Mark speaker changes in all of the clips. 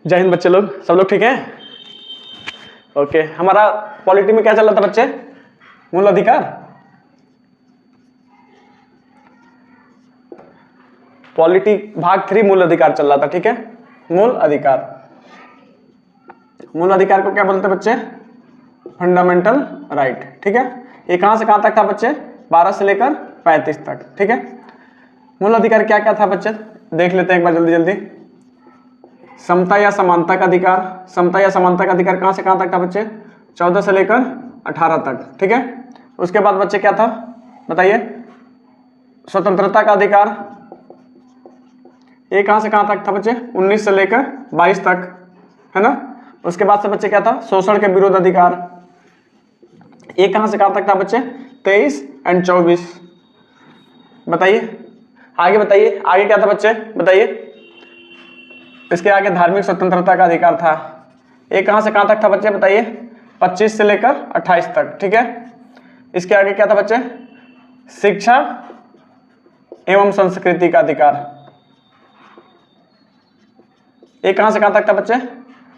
Speaker 1: जय हिंद बच्चे लोग, सब लोग ठीक हैं? ओके, हमारा पॉलिटी में क्या चल रहा था बच्चे? मूल अधिकार। पॉलिटी भाग 3 मूल अधिकार चल रहा था, ठीक है। मूल अधिकार, मूल अधिकार को क्या बोलते हैं बच्चे? फंडामेंटल राइट, ठीक है। ये कहां से कहां तक था बच्चे? 12 से लेकर 35 तक, ठीक है। मूल अधिकार क्या क्या था बच्चे? देख लेते हैं एक बार जल्दी जल्दी। समता या समानता का अधिकार, समता या समानता का अधिकार कहां से कहां तक था बच्चे? 14 से लेकर 18 तक, ठीक है। उसके बाद बच्चे क्या था बताइए? स्वतंत्रता का अधिकार, ये कहां से कहां तक था बच्चे? 19 से लेकर 22 तक, है ना। उसके बाद से बच्चे क्या था? शोषण के विरोध अधिकार, ये कहां से कहां तक था बच्चे? 23 और 24। बताइए आगे, बताइए आगे क्या था बच्चे? बताइए। इसके आगे धार्मिक स्वतंत्रता का अधिकार था, ये कहां से कहां तक था बच्चे? बताइए। 25 से लेकर 28 तक, ठीक है। इसके आगे क्या था बच्चे? शिक्षा एवं संस्कृति का अधिकार, ये कहां से कहां तक था बच्चे?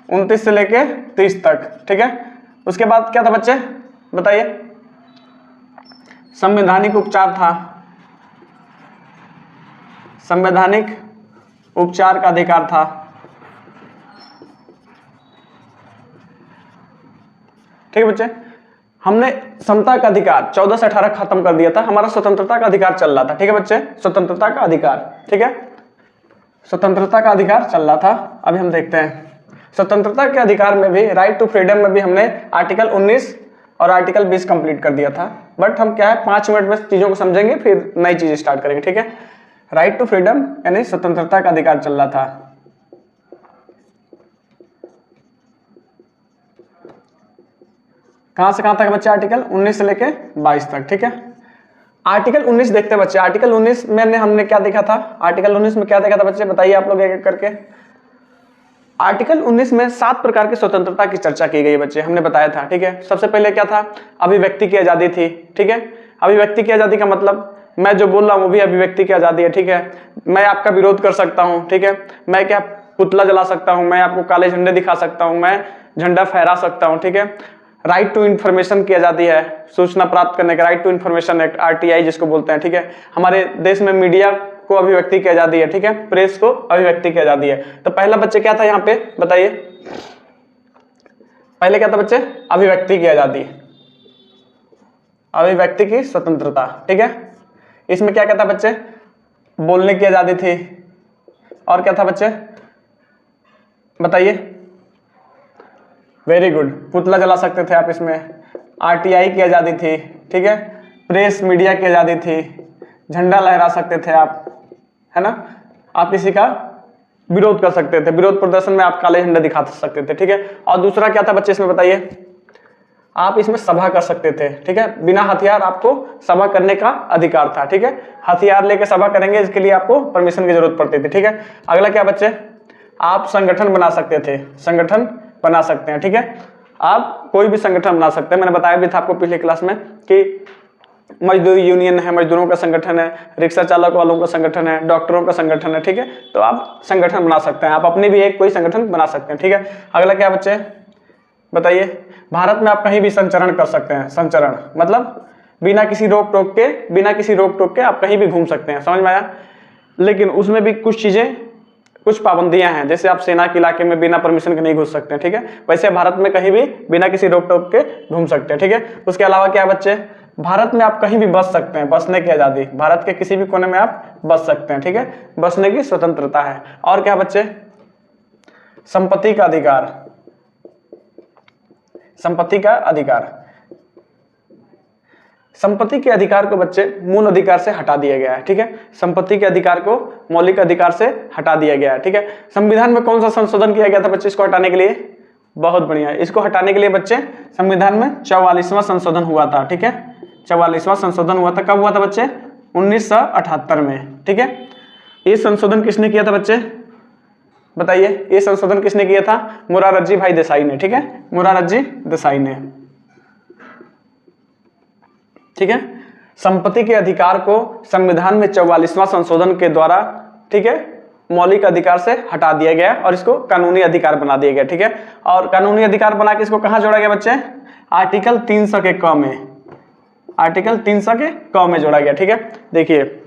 Speaker 1: 29 से लेकर 30 तक, ठीक है। उसके बाद क्या था बच्चे? बताइए। संवैधानिक उपचार था, संवैधानिक उपचार का अधिकार था, ठीक है बच्चे। हमने समता का अधिकार 14 से 18 खत्म कर दिया था, हमारा स्वतंत्रता का अधिकार चल रहा था, ठीक है बच्चे। स्वतंत्रता का अधिकार, ठीक है, स्वतंत्रता का अधिकार चल रहा था। अभी हम देखते हैं स्वतंत्रता के अधिकार में भी, राइट टू फ्रीडम में भी हमने आर्टिकल 19 और आर्टिकल 20 कंप्लीट कर दिया था। बट हम क्या है 5 मिनट में चीजों को समझेंगे, फिर नई चीज स्टार्ट करेंगे, ठीक है। राइट टू फ्रीडम यानी स्वतंत्रता का अधिकार चल रहा था। कहां से कहां तक बच्चे? आर्टिकल 19 से लेके 22 तक, ठीक है। आर्टिकल 19 देखते हैं बच्चे। आर्टिकल 19 में हमने क्या देखा था? आर्टिकल 19 में क्या देखा था बच्चे? बताइए आप लोग एक एक करके। आर्टिकल 19 में 7 प्रकार की स्वतंत्रता की चर्चा की गई है बच्चे, हमने बताया था, ठीक है। सबसे पहले क्या था? अभिव्यक्ति की आजादी थी, ठीक है। अभिव्यक्ति की आजादी का मतलब मैं जो बोल रहा हूं वो भी अभिव्यक्ति की आजादी है, ठीक है। मैं आपका विरोध कर सकता हूं, ठीक है। मैं क्या पुतला जला सकता हूं, मैं आपको काले झंडे दिखा सकता हूं, मैं झंडा फहरा सकता हूं, ठीक है। राइट टू इन्फॉर्मेशन की आजादी है, सूचना प्राप्त करने का right to information act, RTI जिसको बोलते हैं, ठीक है। हमारे देश में मीडिया को अभिव्यक्ति की आजादी है, ठीक है। प्रेस को अभिव्यक्ति की आजादी है। तो पहला बच्चे क्या था यहाँ पे? बताइए। पहले क्या था बच्चे? अभिव्यक्ति की आजादी, अभिव्यक्ति की स्वतंत्रता, ठीक है। इसमें क्या क्या था बच्चे? बोलने की आजादी थी, और क्या था बच्चे? बताइए। वेरी गुड, पुतला जला सकते थे आप इसमें। आरटीआई की आजादी थी, ठीक है। प्रेस मीडिया की आजादी थी, झंडा लहरा सकते थे आप, है ना। आप किसी का विरोध कर सकते थे, विरोध प्रदर्शन में आप काले झंडे दिखा सकते थे, ठीक है। और दूसरा क्या था बच्चे इसमें? बताइए। आप इसमें सभा कर सकते थे, ठीक है। बिना हथियार आपको सभा करने का अधिकार था, ठीक है। हथियार लेके सभा करेंगे इसके लिए आपको परमिशन की जरूरत पड़ती थी, ठीक है। अगला क्या बच्चे? आप संगठन बना सकते थे, संगठन बना सकते हैं, ठीक है। आप कोई भी संगठन बना सकते हैं। मैंने बताया भी था आपको पिछले क्लास में कि मजदूर यूनियन है, मजदूरों का संगठन है, रिक्शा चालक वालों का संगठन है, डॉक्टरों का संगठन है, ठीक है। तो आप संगठन बना सकते हैं, आप अपनी भी एक कोई संगठन बना सकते हैं, ठीक है। अगला क्या बच्चे? बताइए। भारत में आप कहीं भी संचरण कर सकते हैं, संचरण मतलब बिना किसी रोक टोक के, बिना किसी रोक टोक के आप कहीं भी घूम सकते हैं, समझ में आया। लेकिन उसमें भी कुछ चीजें, कुछ पाबंदियां हैं, जैसे आप सेना के इलाके में बिना परमिशन के नहीं घुस सकते हैं, ठीक है। वैसे भारत में कहीं भी बिना किसी रोक टोक के घूम सकते हैं, ठीक है। उसके अलावा क्या बच्चे? भारत में आप कहीं भी बस सकते हैं, बसने की आजादी, भारत के किसी भी कोने में आप बस सकते हैं, ठीक है। बसने की स्वतंत्रता है। और क्या बच्चे? संपत्ति का अधिकार, संपत्ति का अधिकार, संपत्ति के अधिकार को बच्चे मूल अधिकार से हटा दिया गया है, ठीक है। संपत्ति के अधिकार को मौलिक अधिकार से हटा दिया गया है, ठीक है। संविधान में कौन सा संशोधन किया गया था बच्चे इसको हटाने के लिए? बहुत बढ़िया, इसको हटाने के लिए बच्चे संविधान में 44वां संशोधन हुआ था, ठीक है। 44वां संशोधन हुआ था, कब हुआ था बच्चे? 1978 में, ठीक है। ये संशोधन किसने किया था बच्चे? बताइए। ये संशोधन किसने किया था? मोरारजी भाई देसाई ने, ठीक है। मोरारजी देसाई ने, ठीक है। संपत्ति के अधिकार को संविधान में 44वां संशोधन के द्वारा, ठीक है, मौलिक अधिकार से हटा दिया गया और इसको कानूनी अधिकार बना दिया गया, ठीक है। और कानूनी अधिकार बना के इसको कहाँ जोड़ा गया बच्चे? आर्टिकल 300 के क में, आर्टिकल 300 के क में जोड़ा गया, ठीक है। देखिए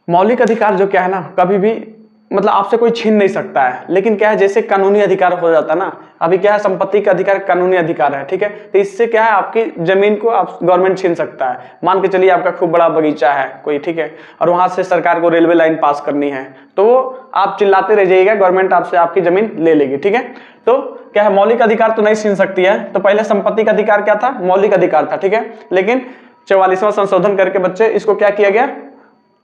Speaker 1: मौलिक अधिकार जो क्या है ना, कभी भी मतलब आपसे कोई छीन नहीं सकता है, लेकिन क्या है जैसे कानूनी अधिकार हो जाता है ना, अभी क्या है संपत्ति का अधिकार कानूनी अधिकार है, ठीक है। तो इससे क्या है आपकी जमीन को आप गवर्नमेंट छीन सकता है। मान के चलिए आपका खूब बड़ा बगीचा है कोई, ठीक है, और वहां से सरकार को रेलवे लाइन पास करनी है, तो वो आप चिल्लाते रह जाइएगा, गवर्नमेंट आपसे आपकी जमीन ले लेगी, ठीक है। तो क्या है मौलिक अधिकार तो नहीं छीन सकती है। तो पहले संपत्ति का अधिकार क्या था? मौलिक अधिकार था, ठीक है। लेकिन 44वां संशोधन करके बच्चे इसको क्या किया गया?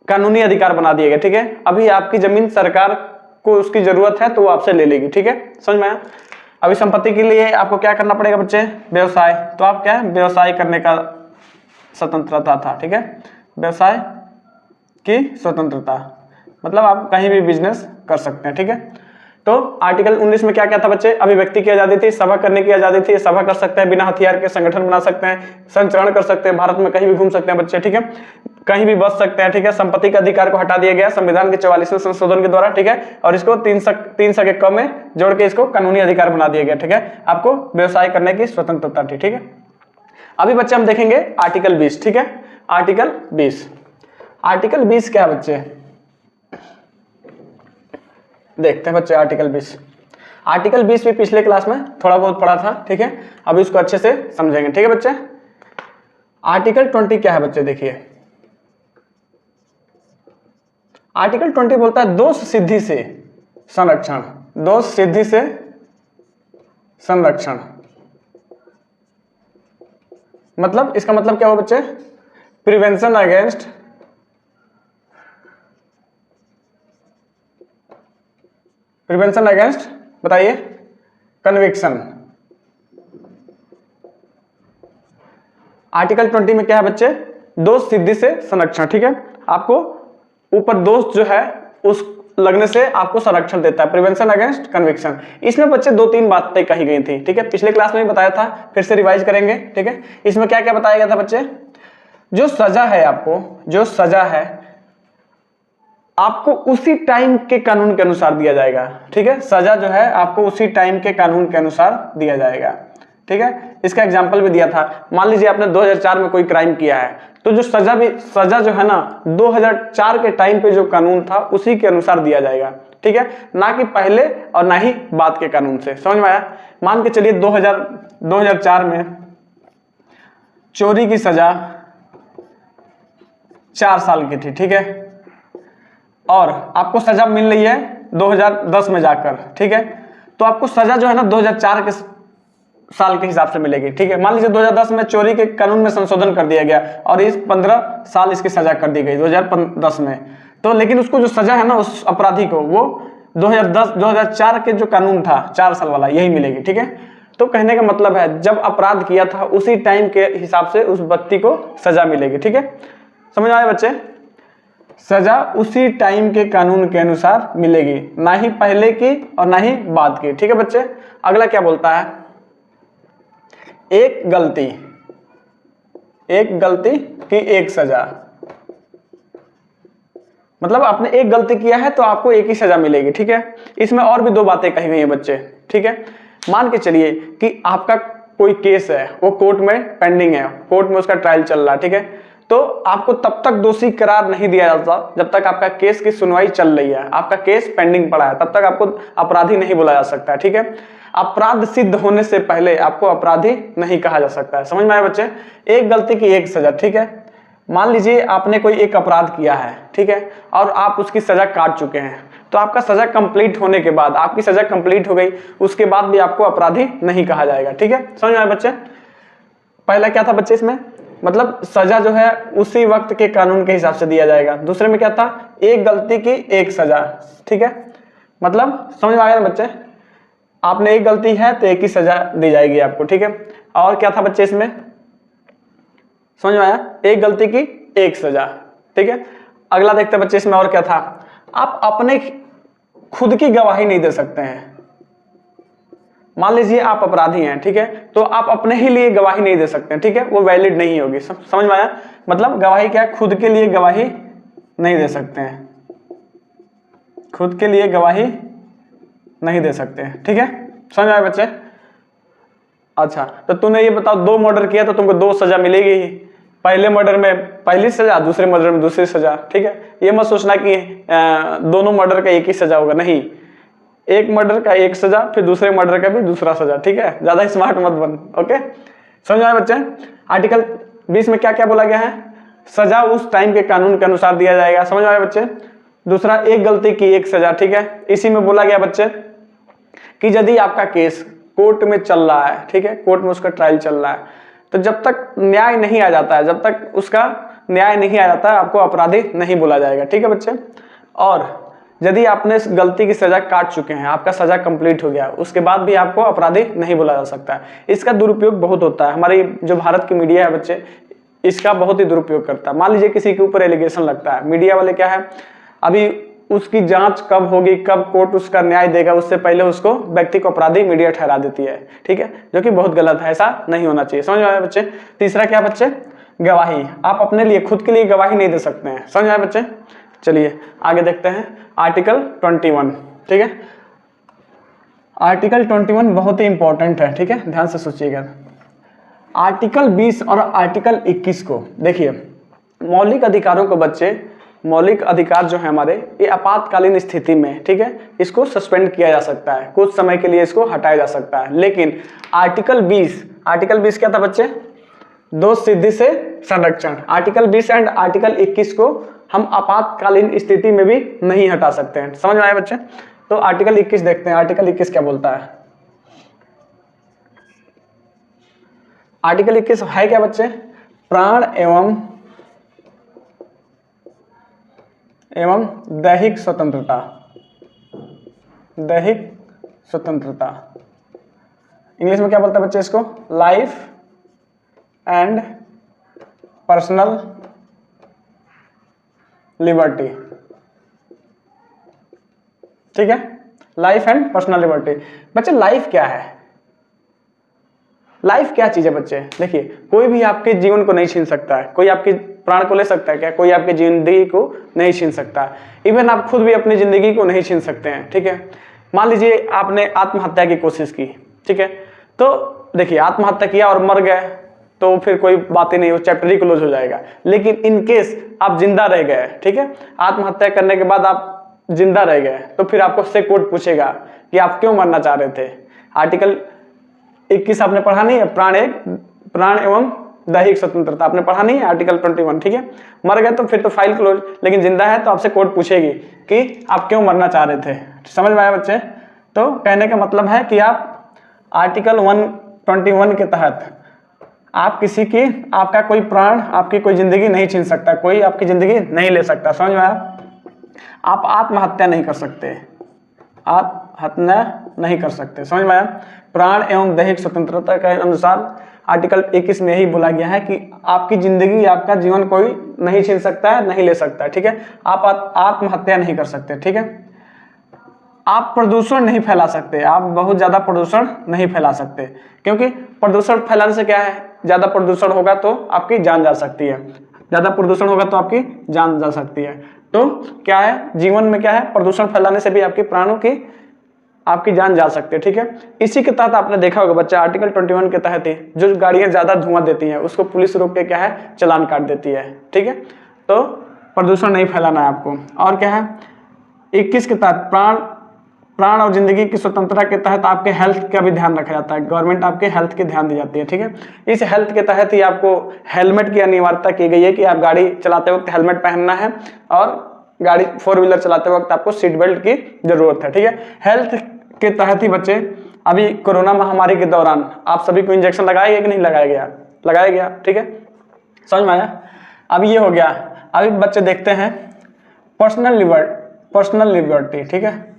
Speaker 1: कानूनी अधिकार बना दिया गया, ठीक है। अभी आपकी जमीन सरकार को उसकी जरूरत है तो वो आपसे ले लेगी, ठीक है, समझ में आया। अभी संपत्ति के लिए आपको क्या करना पड़ेगा बच्चे? व्यवसाय। तो आप क्या है व्यवसाय करने का स्वतंत्रता था, ठीक है, व्यवसाय की स्वतंत्रता, मतलब आप कहीं भी बिजनेस कर सकते हैं, ठीक है। तो आर्टिकल 19 में क्या क्या था बच्चे? अभिव्यक्ति की आजादी थी, सभा करने की आजादी थी, सभा कर सकते हैं, बिना हथियार के संगठन बना सकते हैं, संचरण कर सकते हैं, भारत में कहीं भी घूम सकते हैं बच्चे, ठीक है, कहीं भी बस सकते हैं, ठीक है। संपत्ति का अधिकार को हटा दिया गया संविधान के 44वें संशोधन के द्वारा, ठीक है। और इसको 300 के क में जोड़ के इसको कानूनी अधिकार बना दिया गया, ठीक है। आपको व्यवसाय करने की स्वतंत्रता थी, ठीक है। अभी बच्चे हम देखेंगे आर्टिकल 20, ठीक है। आर्टिकल 20, आर्टिकल 20 क्या है बच्चे? देखते हैं बच्चे आर्टिकल 20। आर्टिकल 20 भी पिछले क्लास में थोड़ा बहुत पढ़ा था, ठीक है। अभी इसको अच्छे से समझेंगे, ठीक है बच्चे। आर्टिकल 20 क्या है बच्चे? देखिए आर्टिकल 20 बोलता है दोष सिद्धि से संरक्षण, दोष सिद्धि से संरक्षण। मतलब इसका मतलब क्या हुआ बच्चे? प्रिवेंशन अगेंस्ट, प्रिवेंशन अगेंस्ट बताइए कन्विक्शन। आर्टिकल 20 में क्या है बच्चे? दोष सिद्धि से संरक्षण, ठीक है। आपको ऊपर दोष जो है उस लगने से आपको संरक्षण देता है, प्रिवेंशन अगेंस्ट कन्विक्शन। इसमें बच्चे 2-3 बातें कही गई थी, ठीक है, पिछले क्लास में भी बताया था, फिर से रिवाइज करेंगे, ठीक है। इसमें क्या क्या बताया गया था बच्चे? जो सजा है आपको, जो सजा है आपको उसी टाइम के कानून के अनुसार दिया जाएगा, ठीक है। सजा जो है आपको उसी टाइम के कानून के अनुसार दिया जाएगा, ठीक है। इसका एग्जांपल भी दिया था। मान लीजिए आपने 2004 में कोई क्राइम किया है, तो जो सजा जो है ना 2004 के टाइम पे जो कानून था उसी के अनुसार दिया जाएगा, ठीक है, ना कि पहले और ना ही बाद के कानून से। समझ में आया? मान के चलिए 2004 में चोरी की सजा 4 साल की थी, ठीक है, और आपको सजा मिल रही है 2010 में जाकर, ठीक है। तो आपको सजा जो है ना 2004 के साल के हिसाब से मिलेगी, ठीक है। मान लीजिए 2010 में चोरी के कानून में संशोधन कर दिया गया और इस 15 साल इसकी सजा कर दी गई 2010 में, तो लेकिन उसको जो सजा है ना उस अपराधी को वो 2004 के जो कानून था 4 साल वाला यही मिलेगी, ठीक है। तो कहने का मतलब है जब अपराध किया था उसी टाइम के हिसाब से उस व्यक्ति को सजा मिलेगी, ठीक है। समझ आए बच्चे? सजा उसी टाइम के कानून के अनुसार मिलेगी, ना ही पहले की और ना ही बाद की, ठीक है बच्चे। अगला क्या बोलता है? एक गलती की एक सजा, मतलब आपने एक गलती किया है तो आपको एक ही सजा मिलेगी, ठीक है। इसमें और भी 2 बातें कही गई हैं बच्चे, ठीक है। मान के चलिए कि आपका कोई केस है, वो कोर्ट में पेंडिंग है, कोर्ट में उसका ट्रायल चल रहा है, ठीक है, तो आपको तब तक दोषी करार नहीं दिया जाता जब तक आपका केस की सुनवाई चल रही है, आपका केस पेंडिंग पड़ा है, तब तक आपको अपराधी नहीं बोला जा सकता है, ठीक है। अपराध सिद्ध होने से पहले आपको अपराधी नहीं कहा जा सकता है। समझ में आया बच्चे? एक गलती की एक सजा, ठीक है। मान लीजिए आपने कोई एक अपराध किया है, ठीक है, और आप उसकी सजा काट चुके हैं, तो आपका सजा कंप्लीट होने के बाद, आपकी सजा कंप्लीट हो गई, उसके बाद भी आपको अपराधी नहीं कहा जाएगा, ठीक है। समझ में आया बच्चे? पहला क्या था बच्चे इसमें? मतलब सजा जो है उसी वक्त के कानून के हिसाब से दिया जाएगा। दूसरे में क्या था? एक गलती की एक सजा, ठीक है। मतलब समझ में आया ना बच्चे? आपने एक गलती है तो एक ही सजा दी जाएगी आपको, ठीक है। और क्या था बच्चे इसमें? समझ में आया? एक गलती की एक सजा, ठीक है। अगला देखते हैं बच्चे इसमें और क्या था? आप अपने खुद की गवाही नहीं दे सकते हैं। मान लीजिए आप अपराधी हैं, ठीक है, तो आप अपने ही लिए गवाही नहीं दे सकते हैं, ठीक है, वो वैलिड नहीं होगी। समझ में आया? मतलब गवाही क्या है? खुद के लिए गवाही नहीं दे सकते हैं, खुद के लिए गवाही नहीं दे सकते, ठीक है, समझ आए बच्चे। अच्छा, तो तूने ये बताओ 2 मर्डर किया तो तुमको 2 सजा मिलेगी ही, पहले मर्डर में पहली सजा, दूसरे मर्डर में दूसरी सजा, ठीक है। ये मत सोचना कि दोनों मर्डर का एक ही सजा होगा, नहीं, एक मर्डर का एक सजा, फिर दूसरे मर्डर का भी दूसरा सजा, ठीक है, ज्यादा स्मार्ट मत बन, ओके, समझ आए बच्चे। आर्टिकल 20 में क्या क्या बोला गया है, सजा उस टाइम के कानून के अनुसार दिया जाएगा, समझ आए बच्चे। दूसरा, एक गलती की एक सजा, ठीक है। इसी में बोला गया बच्चे कि यदि आपका केस कोर्ट में चल रहा है, ठीक है, कोर्ट में उसका ट्रायल चल रहा है, तो जब तक न्याय नहीं आ जाता है, जब तक उसका न्याय नहीं आ जाता है, आपको अपराधी नहीं बोला जाएगा, ठीक है बच्चे। और यदि आपने इस गलती की सजा काट चुके हैं, आपका सजा कंप्लीट हो गया, उसके बाद भी आपको अपराधी नहीं बोला जा सकता है। इसका दुरुपयोग बहुत होता है, हमारी जो भारत की मीडिया है बच्चे, इसका बहुत ही दुरुपयोग करता है। मान लीजिए किसी के ऊपर एलिगेशन लगता है, मीडिया वाले क्या है, अभी उसकी जांच कब होगी, कब कोर्ट उसका न्याय देगा, उससे पहले उसको व्यक्ति को अपराधी मीडिया ठहरा देती है, ठीक है, जो कि बहुत गलत है, ऐसा नहीं होना चाहिए, समझ में आया बच्चे। तीसरा क्या बच्चे, गवाही, आप अपने लिए खुद के लिए गवाही नहीं दे सकते हैं, समझ में आया बच्चे। चलिए आगे देखते हैं आर्टिकल 21, ठीक है। आर्टिकल 21 बहुत ही इंपॉर्टेंट है, ठीक है, ध्यान से सोचिएगा। आर्टिकल 20 और आर्टिकल 21 को देखिए, मौलिक अधिकारों को बच्चे, मौलिक अधिकार जो है हमारे, ये आपातकालीन स्थिति में, ठीक है, इसको सस्पेंड किया जा सकता है, कुछ समय के लिए इसको हटाया जा सकता है। लेकिन आर्टिकल 20 क्या था बच्चे, दोष सिद्धि से संरक्षण। आर्टिकल 20 एंड आर्टिकल 21 को हम आपातकालीन स्थिति में भी नहीं हटा सकते हैं, समझ में आया बच्चे। तो आर्टिकल 21 देखते हैं, आर्टिकल 21 क्या बोलता है। आर्टिकल 21 है क्या बच्चे, प्राण एवं दैहिक स्वतंत्रता, दैहिक स्वतंत्रता, इंग्लिश में क्या बोलता है बच्चे इसको, लाइफ एंड पर्सनल लिबर्टी, ठीक है, लाइफ एंड पर्सनल लिबर्टी। बच्चे लाइफ क्या है, लाइफ क्या चीज है बच्चे, देखिए, कोई भी आपके जीवन को नहीं छीन सकता है, कोई आपके प्राण को ले सकता है क्या, कोई आपकी जिंदगी को नहीं छीन सकता है, इवन आप खुद भी अपनी जिंदगी को नहीं छीन सकते हैं, ठीक है। मान लीजिए आपने आत्महत्या की कोशिश की, ठीक है, तो देखिए आत्महत्या किया और मर गए तो फिर कोई बात ही नहीं, वो चैप्टर ही क्लोज हो जाएगा। लेकिन इन केस आप जिंदा रह गए, ठीक है, आत्महत्या करने के बाद आप जिंदा रह गए, तो फिर आपको से कोर्ट पूछेगा कि आप क्यों मरना चाह रहे थे। आर्टिकल 21 आपने पढ़ा नहीं है, प्राण एवं दैहिक स्वतंत्रता आपने पढ़ा नहीं है, आर्टिकल 21, ठीक है। मर गए तो फिर तो फाइल क्लोज, लेकिन जिंदा है तो आपसे कोर्ट पूछेगी कि आप क्यों मरना चाह रहे थे, समझ में आया बच्चे। तो कहने का मतलब है कि आप आर्टिकल 121 के तहत आप किसी की, आपका कोई प्राण, आपकी कोई जिंदगी नहीं छीन सकता, कोई आपकी जिंदगी नहीं ले सकता, समझ में आया। आप आत्महत्या नहीं कर सकते, आत्महत्या नहीं कर सकते, समझ में आया। प्राण एवं दैहिक स्वतंत्रता के अनुसार आर्टिकल 21 में यही बोला गया है कि आपकी जिंदगी, आपका जीवन कोई नहीं छीन सकता है, नहीं ले सकता है, ठीक है। आप आत्महत्या नहीं कर सकते, ठीक है। आप प्रदूषण नहीं फैला सकते, आप बहुत ज़्यादा प्रदूषण नहीं फैला सकते, क्योंकि प्रदूषण फैलाने से क्या है, ज़्यादा प्रदूषण होगा तो आपकी जान जा सकती है, ज़्यादा प्रदूषण होगा तो आपकी जान जा सकती है। तो क्या है, जीवन में क्या है, प्रदूषण फैलाने से भी आपके प्राणों की, आपकी जान जा सकती है, ठीक है। इसी के तहत आपने देखा होगा बच्चा, आर्टिकल 21 के तहत ही जो गाड़ियाँ ज़्यादा धुआं देती हैं उसको पुलिस रोक के क्या है, चालान काट देती है, ठीक है। तो प्रदूषण नहीं फैलाना है आपको। और क्या है, 21 के तहत प्राण और जिंदगी की स्वतंत्रता के तहत आपके हेल्थ का भी ध्यान रखा जाता है, गवर्नमेंट आपके हेल्थ की ध्यान दी जाती है, ठीक है। इस हेल्थ के तहत ही आपको हेलमेट की अनिवार्यता की गई है कि आप गाड़ी चलाते वक्त हेलमेट पहनना है, और गाड़ी 4 व्हीलर चलाते वक्त आपको सीट बेल्ट की जरूरत है, ठीक है। हेल्थ के तहत ही बच्चे, अभी कोरोना महामारी के दौरान आप सभी को इंजेक्शन लगाया गया कि नहीं लगाया गया, लगाया गया, ठीक है, समझ में आया। अब ये हो गया। अभी बच्चे देखते हैं पर्सनल लिबर्टी, ठीक है।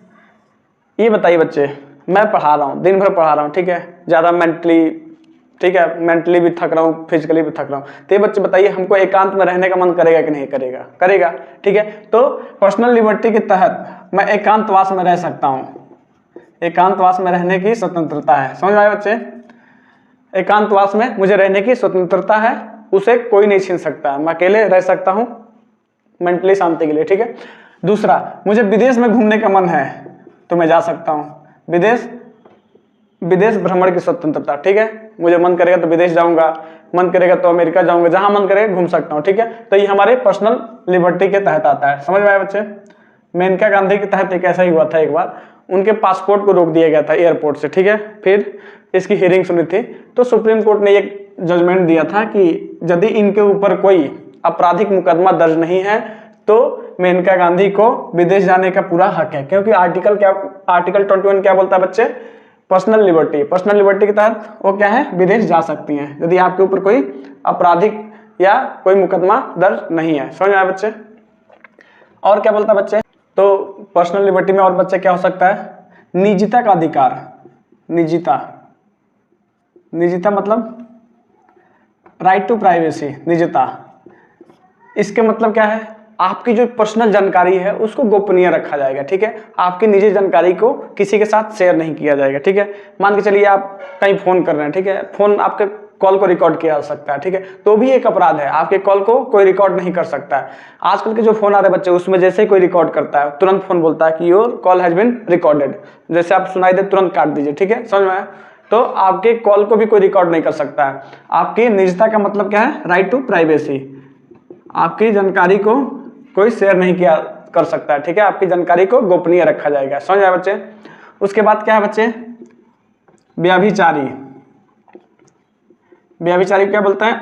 Speaker 1: ये बताइए बच्चे, मैं पढ़ा रहा हूँ, दिन भर पढ़ा रहा हूँ, ठीक है, ज़्यादा मेंटली, ठीक है, मेंटली भी थक रहा हूँ, फिजिकली भी थक रहा हूँ, तो ये बच्चे बताइए हमको एकांत में रहने का मन करेगा कि नहीं करेगा, करेगा, ठीक है। तो पर्सनल लिबर्टी के तहत मैं एकांतवास में रह सकता हूँ, एकांतवास में रहने की स्वतंत्रता है, समझ में आया बच्चे। एकांतवास में मुझे रहने की स्वतंत्रता है, उसे कोई नहीं छीन सकता, मैं अकेले रह सकता हूँ मेंटली शांति के लिए, ठीक है। दूसरा, मुझे विदेश में घूमने का मन है तो मैं जा सकता हूँ, विदेश भ्रमण की स्वतंत्रता, ठीक है। मुझे मन करेगा तो विदेश जाऊंगा, मन करेगा तो अमेरिका जाऊंगा, जहां मन करेगा घूम सकता हूं, ठीक है। तो ये हमारे पर्सनल लिबर्टी के तहत आता है, समझ में आया बच्चे। मेनका गांधी के तहत एक ऐसा ही हुआ था, एक बार उनके पासपोर्ट को रोक दिया गया था एयरपोर्ट से, ठीक है। फिर इसकी हियरिंग सुनी थी तो सुप्रीम कोर्ट ने एक जजमेंट दिया था कि यदि इनके ऊपर कोई आपराधिक मुकदमा दर्ज नहीं है तो मेनका गांधी को विदेश जाने का पूरा हक है, क्योंकि आर्टिकल 21 क्या बोलता है बच्चे, पर्सनल लिबर्टी के तहत वो क्या है, विदेश जा सकती हैं यदि आपके ऊपर कोई आपराधिक या कोई मुकदमा दर्ज नहीं है। समझ में आया बच्चे। और क्या बोलता है बच्चे, तो पर्सनल लिबर्टी में और बच्चे क्या हो सकता है, निजता का अधिकार। निजता मतलब राइट टू प्राइवेसी, निजता। इसके मतलब क्या है, आपकी जो पर्सनल जानकारी है उसको गोपनीय रखा जाएगा, ठीक है। आपकी निजी जानकारी को किसी के साथ शेयर नहीं किया जाएगा, ठीक है। मान के चलिए आप कहीं फोन कर रहे हैं, ठीक है, फोन आपके कॉल को रिकॉर्ड किया जा सकता है, ठीक है, तो भी एक अपराध है, आपके कॉल को कोई रिकॉर्ड नहीं कर सकता है। आजकल के जो फोन आ रहे बच्चे, उसमें जैसे ही कोई रिकॉर्ड करता है तुरंत फोन बोलता है कि your call has been recorded, जैसे आप सुनाई दे तुरंत काट दीजिए, ठीक है, समझ में आया। तो आपके कॉल को भी कोई रिकॉर्ड नहीं कर सकता है। आपकी निजता का मतलब क्या है, राइट टू प्राइवेसी, आपकी जानकारी को कोई शेयर नहीं किया कर सकता है, ठीक है, आपकी जानकारी को गोपनीय रखा जाएगा। समझ आया बच्चे। उसके बाद क्या है बच्चे, व्यभिचारी क्या बोलते हैं,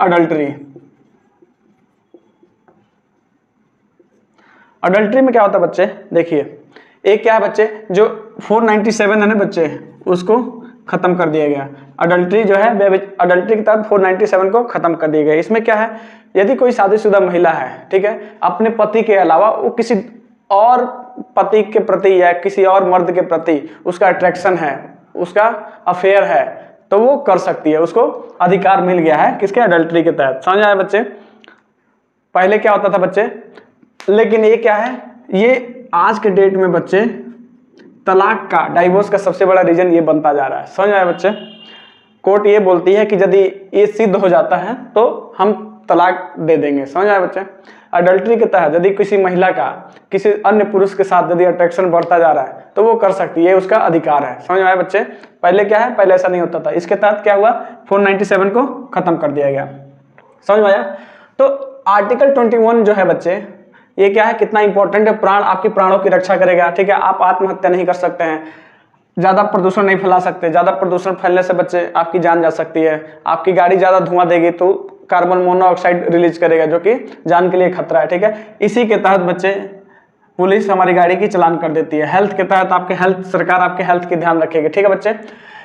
Speaker 1: अडल्ट्री में क्या होता है बच्चे, देखिए एक क्या है बच्चे, जो 497 है ना बच्चे, उसको खत्म कर दिया गया। अडल्ट्री जो है, अडल्ट्री के तहत 497 को खत्म कर दिया गया। इसमें क्या है, यदि कोई शादीशुदा महिला है, ठीक है, अपने पति के अलावा वो किसी और पति के प्रति या किसी और मर्द के प्रति उसका अट्रैक्शन है, उसका अफेयर है, तो वो कर सकती है, उसको अधिकार मिल गया है किसके, अडल्ट्री के तहत। समझ आया बच्चे। पहले क्या होता था बच्चे, लेकिन ये क्या है, ये आज के डेट में बच्चे तलाक का, डाइवोर्स का सबसे बड़ा रीजन ये बनता जा रहा है। समझ आया बच्चे। कोर्ट ये बोलती है कि यदि ये सिद्ध हो जाता है तो हम तलाक दे देंगे। समझ आया बच्चे। अडल्ट्री के तहत यदि किसी महिला का किसी अन्य पुरुष के साथ यदि अट्रैक्शन बढ़ता जा रहा है तो वो कर सकती है, उसका अधिकार है। समझ आया बच्चे। पहले क्या है, पहले ऐसा नहीं होता था। इसके तहत क्या हुआ, 497 को खत्म कर दिया गया। समझ में आया। तो आर्टिकल 21 जो है बच्चे, ये क्या है, कितना इंपॉर्टेंट है, प्राण, आपकी प्राणों की रक्षा करेगा, ठीक है। आप आत्महत्या नहीं कर सकते हैं, ज्यादा प्रदूषण नहीं फैला सकते, ज्यादा प्रदूषण फैलने से बच्चे आपकी जान जा सकती है। आपकी गाड़ी ज्यादा धुआं देगी तो कार्बन मोनोऑक्साइड रिलीज करेगा, जो कि जान के लिए खतरा है, ठीक है। इसी के तहत बच्चे पुलिस हमारी गाड़ी की चालान कर देती है। हेल्थ के तहत आपके हेल्थ, सरकार आपके हेल्थ की ध्यान रखेगी, ठीक है बच्चे।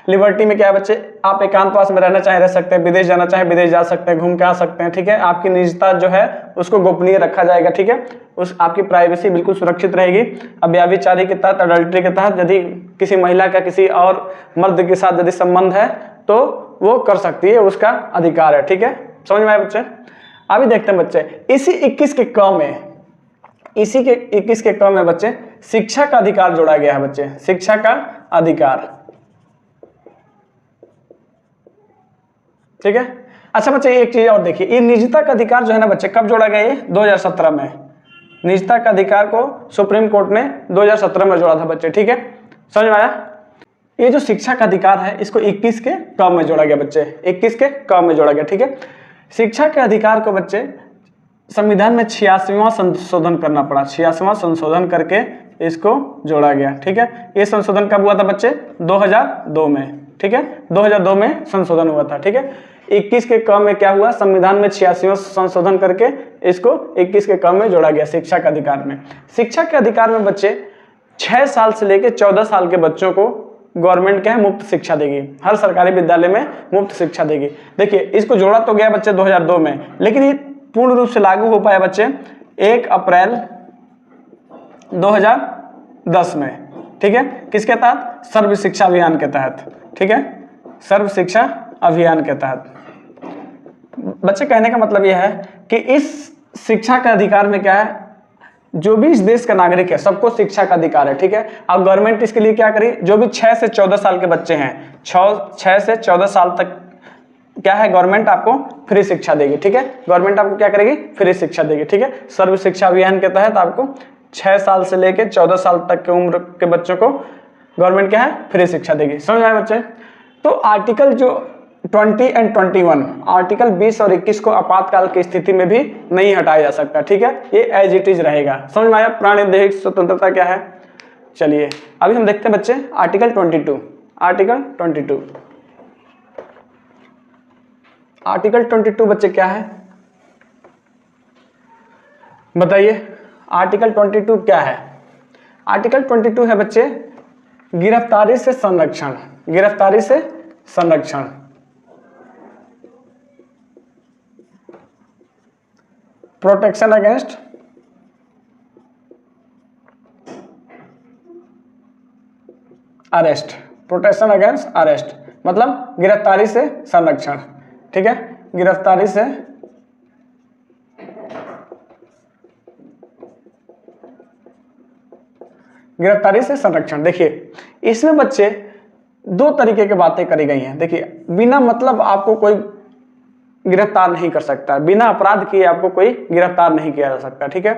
Speaker 1: लिबर्टी में क्या है बच्चे, आप एकांतवास में रहना चाहे रह सकते हैं, विदेश जाना चाहे विदेश जा सकते हैं, घूम के आ सकते हैं, ठीक है। आपकी निजता जो है उसको गोपनीय रखा जाएगा, ठीक है। उस आपकी प्राइवेसी बिल्कुल सुरक्षित रहेगी। अब व्यभिचारी के तहत, अडल्ट्री के तहत यदि किसी महिला का किसी और मर्द के साथ यदि संबंध है तो वो कर सकती है, उसका अधिकार है, ठीक है। समझ में आया बच्चे। अभी देखते हैं बच्चे, इसी 21 के क में, इसी के 21 के क में बच्चे शिक्षा का अधिकार जोड़ा गया है बच्चे, शिक्षा का अधिकार, ठीक है। अच्छा बच्चे एक चीज और देखिए, ये निजता का अधिकार जो है ना बच्चे, कब जोड़ा गया, ये 2017 में। निजता का अधिकार को सुप्रीम कोर्ट ने 2017 में जोड़ा था बच्चे, ठीक है। समझ में आया। ये जो शिक्षा का अधिकार है इसको 21 के क में जोड़ा गया बच्चे, 21 के क में जोड़ा गया, ठीक है। शिक्षा के अधिकार को बच्चे संविधान में 86वां संशोधन करना पड़ा, 86वां संशोधन करके इसको जोड़ा गया, ठीक है। ये संशोधन कब हुआ था बच्चे, 2002 में, ठीक है। 2002 में संशोधन हुआ था, ठीक है। 21 के क में क्या हुआ, संविधान में 86वां संशोधन करके इसको 21 के क में जोड़ा गया शिक्षा के अधिकार में। शिक्षा के अधिकार में बच्चे 6 साल से लेकर 14 साल के बच्चों को गवर्नमेंट क्या है, मुफ्त शिक्षा देगी, हर सरकारी विद्यालय में मुफ्त शिक्षा देगी। देखिए इसको जोड़ा तो गया बच्चे 2002 में, लेकिन ये पूर्ण रूप से लागू हो पाया बच्चे 1 अप्रैल 2010 में, ठीक है। किसके तहत, सर्व शिक्षा अभियान के तहत, ठीक है, सर्व शिक्षा अभियान के तहत। बच्चे कहने का मतलब यह है कि इस शिक्षा का अधिकार में क्या है, जो भी इस देश का नागरिक है सबको शिक्षा का अधिकार है, ठीक है। अब गवर्नमेंट इसके लिए क्या करी, जो भी 6 से 14 साल के बच्चे हैं, 6 से 14 साल तक क्या है, गवर्नमेंट आपको फ्री शिक्षा देगी, ठीक है। गवर्नमेंट आपको क्या करेगी, फ्री शिक्षा देगी, ठीक है। सर्व शिक्षा अभियान के तहत आपको 6 साल से लेके 14 साल तक के उम्र के बच्चों को गवर्नमेंट क्या है, फ्री शिक्षा देगी। समझ आए बच्चे? तो आर्टिकल जो 20 एंड 21, आर्टिकल 20 और 21 को आपातकाल की स्थिति में भी नहीं हटाया जा सकता, ठीक है, ये एज इट इज रहेगा। समझ में आया प्राणी दैहिक स्वतंत्रता क्या है? चलिए अभी हम देखते हैं बच्चे आर्टिकल 22। आर्टिकल 22, आर्टिकल 22 बच्चे क्या है बताइए? आर्टिकल 22 क्या है? आर्टिकल 22 है बच्चे गिरफ्तारी से संरक्षण, गिरफ्तारी से संरक्षण। Protection against arrest, protection against arrest मतलब गिरफ्तारी से संरक्षण, ठीक है, गिरफ्तारी से संरक्षण। देखिए इसमें बच्चे दो तरीके की बातें करी गई हैं। देखिए बिना मतलब आपको कोई गिरफ्तार नहीं कर सकता, बिना अपराध किए आपको कोई गिरफ्तार नहीं किया जा सकता, ठीक है,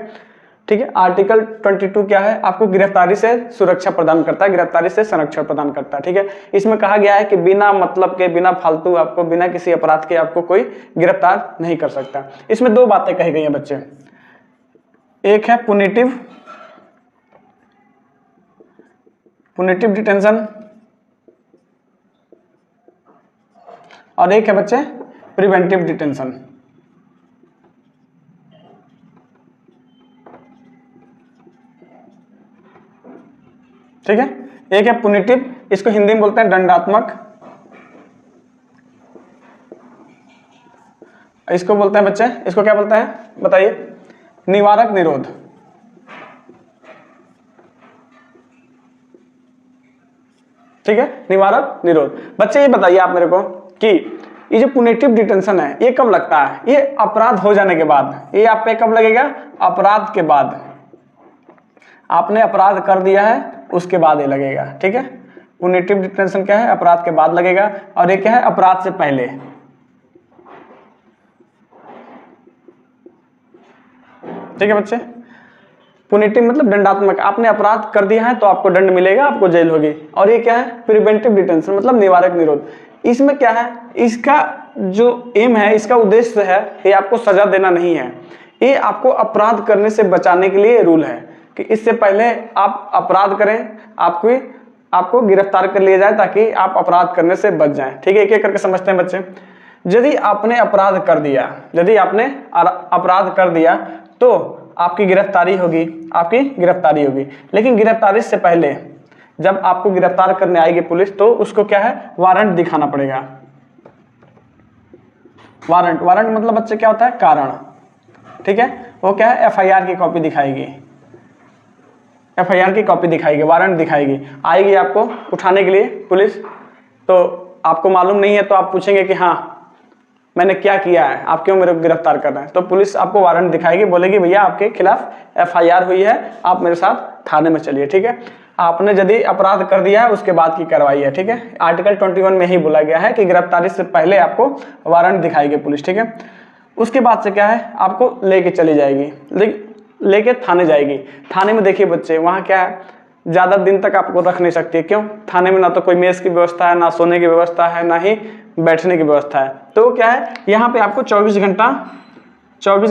Speaker 1: ठीक है। आर्टिकल 22 क्या है? आपको गिरफ्तारी से सुरक्षा प्रदान करता है, गिरफ्तारी से संरक्षण प्रदान करता है, ठीक है। इसमें कहा गया है कि बिना मतलब के, बिना फालतू आपको, बिना किसी अपराध के आपको कोई गिरफ्तार नहीं कर सकता। इसमें दो बातें कही गई हैं बच्चे, एक है पुनिटिव डिटेंशन और एक है बच्चे प्रिवेंटिव डिटेंशन। ठीक है, एक है पुनिटिव, इसको हिंदी में बोलते हैं दंडात्मक, इसको बोलते हैं बच्चे, इसको क्या बोलते हैं बताइए? निवारक निरोध। ठीक है, निवारक निरोध। बच्चे ये बताइए आप मेरे को कि ये जो पुनिटिव डिटेंशन है ये कब लगता है? ये अपराध हो जाने के बाद। ये आप पे कब लगेगा? अपराध के बाद। आपने अपराध कर दिया है उसके बाद ये लगेगा, ठीक है। पुनिटिव डिटेंशन क्या है? अपराध के बाद लगेगा। और ये क्या है? अपराध से पहले। ठीक है बच्चे, पुनिटिव मतलब दंडात्मक, आपने अपराध कर दिया है तो आपको दंड मिलेगा, आपको जेल होगी। और ये क्या है? प्रिवेंटिव डिटेंशन मतलब निवारक निरोध। इसमें क्या है? इसका जो एम है, इसका उद्देश्य है, ये आपको सजा देना नहीं है, ये आपको अपराध करने से बचाने के लिए रूल है कि इससे पहले आप अपराध करें, आपको गिरफ्तार कर लिया जाए ताकि आप अपराध करने से बच जाएं। ठीक है, एक एक करके समझते हैं बच्चे। यदि आपने अपराध कर दिया, यदि आपने अपराध कर दिया तो आपकी गिरफ्तारी होगी, आपकी गिरफ्तारी होगी। लेकिन गिरफ्तारी से पहले जब आपको गिरफ्तार करने आएगी पुलिस तो उसको क्या है? वारंट दिखाना पड़ेगा। वारंट, वारंट मतलब बच्चे क्या होता है? कारण। ठीक है, वो क्या है? एफआईआर की कॉपी दिखाएगी, एफआईआर की कॉपी दिखाएगी, वारंट दिखाएगी। आएगी आपको उठाने के लिए पुलिस, तो आपको मालूम नहीं है तो आप पूछेंगे कि हाँ मैंने क्या किया है, आप क्यों मेरे को गिरफ्तार कर रहे हैं? तो पुलिस आपको वारंट दिखाएगी, बोलेगी भैया आपके खिलाफ एफआईआर हुई है, आप मेरे साथ थाने में चलिए। ठीक है, आपने यदि अपराध कर दिया है उसके बाद की कार्रवाई है। ठीक है, आर्टिकल 21 में ही बोला गया है कि गिरफ्तारी से पहले आपको वारंट दिखाएगी पुलिस। ठीक है, उसके बाद से क्या है? आपको लेके चली जाएगी, लेके थाने जाएगी। थाने में देखिए बच्चे, वहाँ क्या है? ज़्यादा दिन तक आपको रख नहीं सकती है। क्यों? थाने में ना तो कोई मेस की व्यवस्था है, ना सोने की व्यवस्था है, ना ही बैठने की व्यवस्था है। तो क्या है? यहाँ पे आपको 24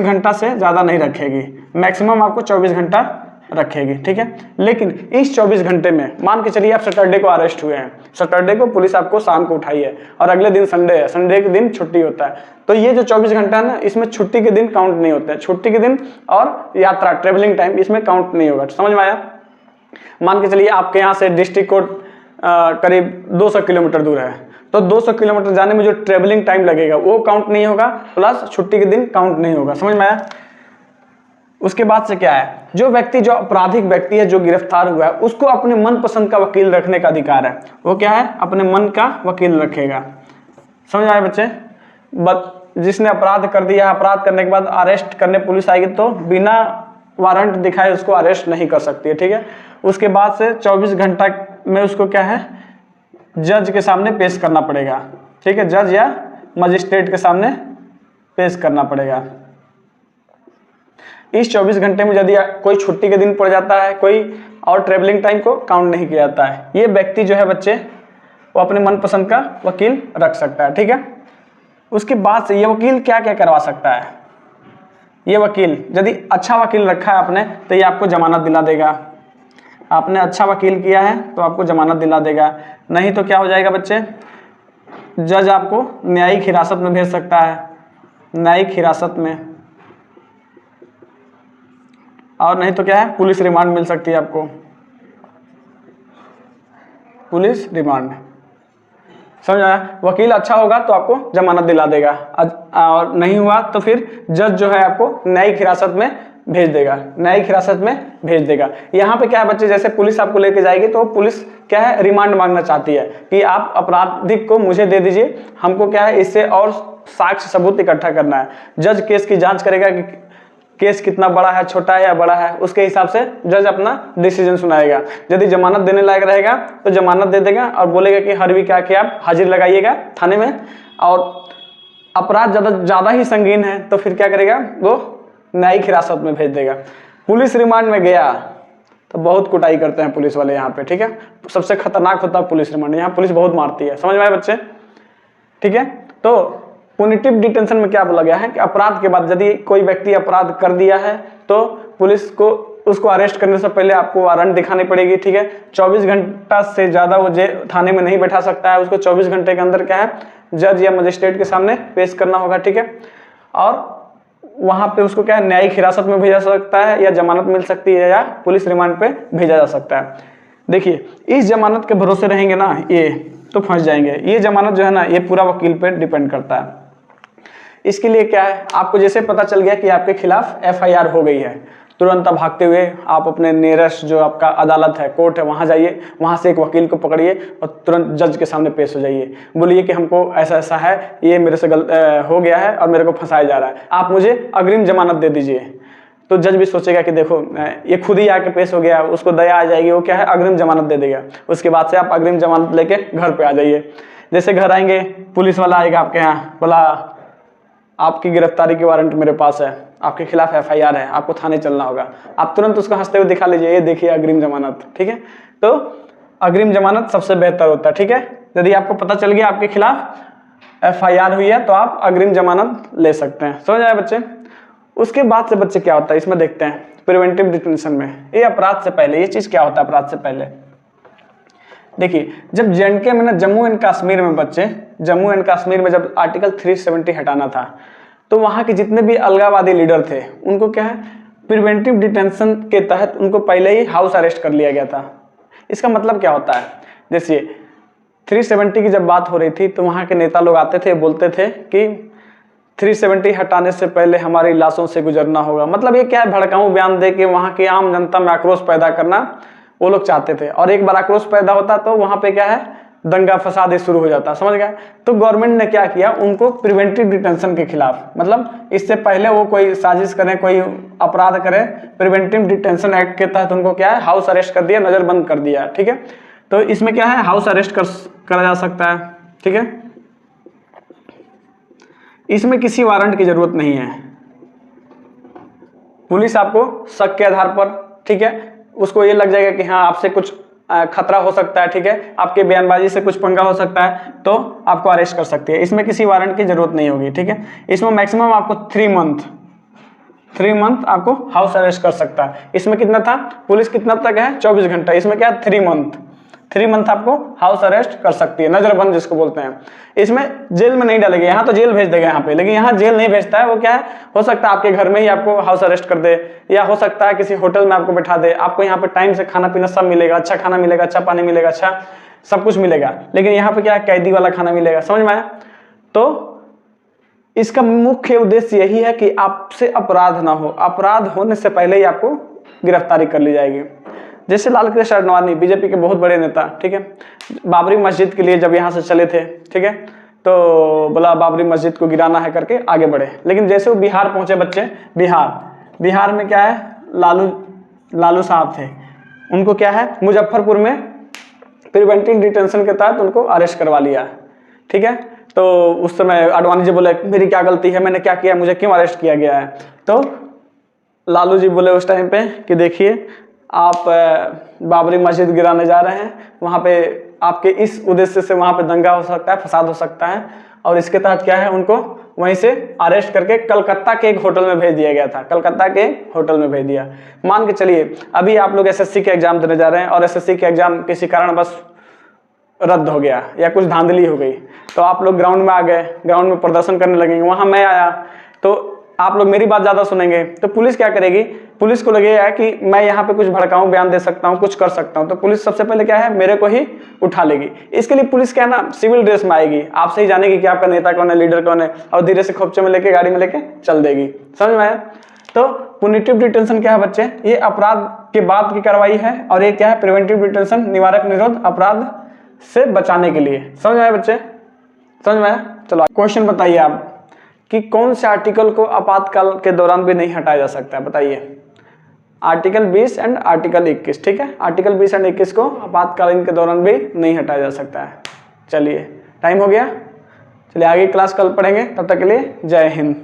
Speaker 1: घंटा से ज़्यादा नहीं रखेगी, मैक्सिमम आपको 24 घंटा रखेगी। ठीक है, लेकिन इस 24 घंटे में मान के चलिए आप सैटरडे को अरेस्ट हुए हैं, सैटरडे को पुलिस आपको शाम को उठाई है और अगले दिन संडे है, संडे के दिन छुट्टी होता है, तो ये जो 24 घंटा है ना, इसमें छुट्टी के दिन काउंट नहीं होते हैं। छुट्टी के दिन और यात्रा, ट्रेवलिंग टाइम, इसमें काउंट नहीं होगा। समझ में आया? मान के चलिए आपके यहाँ से डिस्ट्रिक्ट कोर्ट करीब 200 किलोमीटर दूर है, तो 200 किलोमीटर जाने में जो ट्रेवलिंग टाइम लगेगा वो काउंट नहीं होगा, प्लस छुट्टी के दिन काउंट नहीं होगा। समझ में आया? उसके बाद से क्या है? जो व्यक्ति, जो आपराधिक व्यक्ति है, जो गिरफ्तार हुआ है, उसको अपने मनपसंद का वकील रखने का अधिकार है। वो क्या है? अपने मन का वकील रखेगा। समझ आए बच्चे? जिसने अपराध कर दिया, अपराध करने के बाद अरेस्ट करने पुलिस आएगी तो बिना वारंट दिखाए उसको अरेस्ट नहीं कर सकती है। ठीक है, उसके बाद से 24 घंटा में उसको क्या है? जज के सामने पेश करना पड़ेगा। ठीक है, जज या मजिस्ट्रेट के सामने पेश करना पड़ेगा। इस 24 घंटे में यदि कोई छुट्टी के दिन पड़ जाता है, कोई और ट्रेवलिंग टाइम को काउंट नहीं किया जाता है। ये व्यक्ति जो है बच्चे वो अपने मनपसंद का वकील रख सकता है, ठीक है। उसके बाद से ये वकील क्या क्या करवा सकता है, ये वकील यदि अच्छा वकील रखा है आपने तो ये आपको जमानत दिला देगा। आपने अच्छा वकील किया है तो आपको जमानत दिला देगा, नहीं तो क्या हो जाएगा बच्चे, जज आपको न्यायिक हिरासत में भेज सकता है, न्यायिक हिरासत में, और नहीं तो क्या है, पुलिस रिमांड मिल सकती है आपको, पुलिस रिमांड। समझ आया? वकील अच्छा होगा तो आपको जमानत दिला देगा, और नहीं हुआ तो फिर जज जो है आपको न्यायिक हिरासत में भेज देगा, न्यायिक हिरासत में भेज देगा। यहाँ पे क्या है बच्चे, जैसे पुलिस आपको लेके जाएगी तो पुलिस क्या है, रिमांड मांगना चाहती है कि आप अपराधिक को मुझे दे दीजिए, हमको क्या है इससे और साक्ष्य सबूत इकट्ठा करना है। जज केस की जांच करेगा कि केस कितना बड़ा है, छोटा है या बड़ा है, उसके हिसाब से जज अपना डिसीजन सुनाएगा। यदि जमानत देने लायक रहेगा तो जमानत दे देगा और बोलेगा कि हर वीक आके आप हाजिर लगाइएगा थाने में, और अपराध ज़्यादा ही संगीन है तो फिर क्या करेगा, वो न्यायिक हिरासत में भेज देगा। पुलिस रिमांड में गया तो बहुत कुटाई करते हैं पुलिस वाले यहाँ पे, ठीक है। सबसे खतरनाक होता है पुलिस रिमांड, यहाँ पुलिस बहुत मारती है, समझ में आए बच्चे, ठीक है। तो पुनिटिव डिटेंशन में क्या बोला गया है कि अपराध के बाद यदि कोई व्यक्ति अपराध कर दिया है तो पुलिस को उसको अरेस्ट करने से पहले आपको वारंट दिखानी पड़ेगी, ठीक है। 24 घंटा से ज़्यादा वो थाने में नहीं बैठा सकता है, उसको 24 घंटे के अंदर क्या है, जज या मजिस्ट्रेट के सामने पेश करना होगा, ठीक है। और वहाँ पे उसको क्या है, न्यायिक हिरासत में भेजा जा सकता है, या जमानत मिल सकती है, या पुलिस रिमांड पे भेजा जा सकता है। देखिए, इस जमानत के भरोसे रहेंगे ना ये तो फंस जाएंगे। ये जमानत जो है ना, ये पूरा वकील पे डिपेंड करता है। इसके लिए क्या है, आपको जैसे पता चल गया कि आपके खिलाफ FIR हो गई है, तुरंत आप भागते हुए आप अपने नियरेस्ट जो आपका अदालत है, कोर्ट है, वहाँ जाइए, वहाँ से एक वकील को पकड़िए और तुरंत जज के सामने पेश हो जाइए, बोलिए कि हमको ऐसा ऐसा है, ये मेरे से हो गया है और मेरे को फंसाया जा रहा है, आप मुझे अग्रिम जमानत दे दीजिए। तो जज भी सोचेगा कि देखो ये खुद ही आके पेश हो गया, उसको दया आ जाएगी, वो क्या है, अग्रिम जमानत दे देगा। उसके बाद से आप अग्रिम जमानत लेके घर पे आ जाइए। जैसे घर आएंगे, पुलिस वाला आएगा आपके यहाँ, बोला आपकी गिरफ्तारी की वारंट मेरे पास है, आपके खिलाफ FIR है, आपको थाने चलना होगा। आप तुरंत उसको हंसते हुए दिखा लीजिए, ये देखिए अग्रिम जमानत, ठीक है। तो अग्रिम जमानत सबसे बेहतर होता है, ठीक है। यदि आपको पता चल गया आपके खिलाफ FIR हुई है तो आप अग्रिम जमानत ले सकते हैं। समझ आए बच्चे? उसके बाद से बच्चे क्या होता है इसमें देखते हैं, प्रिवेंटिव डिटेंशन में। ये अपराध से पहले, ये चीज क्या होता है अपराध से पहले, देखिए जब JNK में ना, जम्मू एंड कश्मीर में बच्चे, जम्मू एंड कश्मीर में जब आर्टिकल 370 हटाना था तो वहाँ के जितने भी अलगाववादी लीडर थे उनको क्या है, प्रिवेंटिव डिटेंशन के तहत उनको पहले ही हाउस अरेस्ट कर लिया गया था। इसका मतलब क्या होता है, जैसे 370 की जब बात हो रही थी तो वहाँ के नेता लोग आते थे, बोलते थे कि 370 हटाने से पहले हमारी लाशों से गुजरना होगा। मतलब ये क्या है, भड़काऊ बयान दे के वहाँ की आम जनता में आक्रोश पैदा करना वो लोग चाहते थे, और एक बार आक्रोश पैदा होता तो वहाँ पे क्या है, दंगा फसाद शुरू हो जाता, समझ गए। तो गवर्नमेंट ने क्या किया, उनको प्रिवेंटिव डिटेंशन के खिलाफ, मतलब इससे पहले वो कोई साजिश करें, कोई अपराध करें, प्रिवेंटिव डिटेंशन एक्ट के तहत उनको क्या है, हाउस अरेस्ट कर दिया, नजरबंद कर दिया, ठीक है। तो इसमें क्या है, हाउस अरेस्ट करा जा सकता है, ठीक है। इसमें किसी वारंट की जरूरत नहीं है। पुलिस आपको शक के आधार पर, ठीक है, उसको ये लग जाएगा कि हाँ आपसे कुछ खतरा हो सकता है, ठीक है, आपके बयानबाजी से कुछ पंगा हो सकता है, तो आपको अरेस्ट कर सकती है। इसमें किसी वारंट की जरूरत नहीं होगी, ठीक है। इसमें मैक्सिमम आपको 3 मंथ आपको हाउस अरेस्ट कर सकता है। इसमें कितना था, पुलिस कितना तक है, 24 घंटा, इसमें क्या है 3 मंथ आपको हाउस अरेस्ट कर सकती है, नजरबंद जिसको बोलते हैं। इसमें जेल में नहीं डालेंगे, यहाँ तो जेल भेज देगा यहाँ पे, लेकिन यहाँ जेल नहीं भेजता है। वो क्या है, हो सकता है आपके घर में ही आपको हाउस अरेस्ट कर दे, या हो सकता है किसी होटल में आपको बैठा दे, आपको यहाँ पे टाइम से खाना पीना सब मिलेगा, अच्छा खाना मिलेगा, अच्छा पानी मिलेगा, अच्छा सब कुछ मिलेगा, लेकिन यहाँ पे क्या है, कैदी वाला खाना मिलेगा, समझ में आया। तो इसका मुख्य उद्देश्य यही है कि आपसे अपराध ना हो, अपराध होने से पहले ही आपको गिरफ्तारी कर ली जाएगी। जैसे लाल कृष्ण आडवाणी, बीजेपी के बहुत बड़े नेता, ठीक है, बाबरी मस्जिद के लिए जब यहाँ से चले थे, ठीक है, तो बोला बाबरी मस्जिद को गिराना है करके आगे बढ़े, लेकिन जैसे वो बिहार पहुंचे बच्चे, बिहार में क्या है, लालू साहब थे, उनको क्या है, मुजफ्फरपुर में प्रिवेंटिव डिटेंशन के तहत उनको अरेस्ट करवा लिया, ठीक है। तो उस समय आडवाणी जी बोले मेरी क्या गलती है, मैंने क्या किया, मुझे क्यों अरेस्ट किया गया है। तो लालू जी बोले उस टाइम पे कि देखिए आप बाबरी मस्जिद गिराने जा रहे हैं, वहाँ पे आपके इस उद्देश्य से वहाँ पे दंगा हो सकता है, फसाद हो सकता है, और इसके तहत क्या है, उनको वहीं से अरेस्ट करके कलकत्ता के एक होटल में भेज दिया गया था। कलकत्ता के होटल में भेज दिया। मान के चलिए अभी आप लोग एसएससी के एग्जाम देने जा रहे हैं और एसएससी के एग्जाम किसी कारण बस रद्द हो गया या कुछ धांधली हो गई, तो आप लोग ग्राउंड में आ गए, ग्राउंड में प्रदर्शन करने लगेंगे, वहाँ मैं आया तो आप लोग मेरी बात ज़्यादा सुनेंगे, तो पुलिस क्या करेगी, पुलिस को लगेगा कि मैं यहाँ पे कुछ भड़काऊँ बयान दे सकता हूँ, कुछ कर सकता हूँ, तो पुलिस सबसे पहले क्या है, मेरे को ही उठा लेगी। इसके लिए पुलिस क्या है ना, सिविल ड्रेस में आएगी, आपसे ही जानेगी कि आपका नेता कौन है, लीडर कौन है, और धीरे से खोपचे में लेके गाड़ी में लेके चल देगी। समझ में आया? तो पुनिटिव डिटेंशन क्या है बच्चे, ये अपराध के बाद की कार्रवाई है, और ये क्या है, प्रिवेंटिव डिटेंशन, निवारक निरोध, अपराध से बचाने के लिए। समझ में आया बच्चे? समझ में आया? चलो क्वेश्चन बताइए आप कि कौन से आर्टिकल को आपातकाल के दौरान भी नहीं हटाया जा सकता है, बताइए। आर्टिकल 20 एंड आर्टिकल 21, ठीक है। आर्टिकल 20 एंड 21 को आपातकालीन के दौरान भी नहीं हटाया जा सकता है। चलिए टाइम हो गया, चलिए आगे क्लास कल पढ़ेंगे, तब तक के लिए जय हिंद।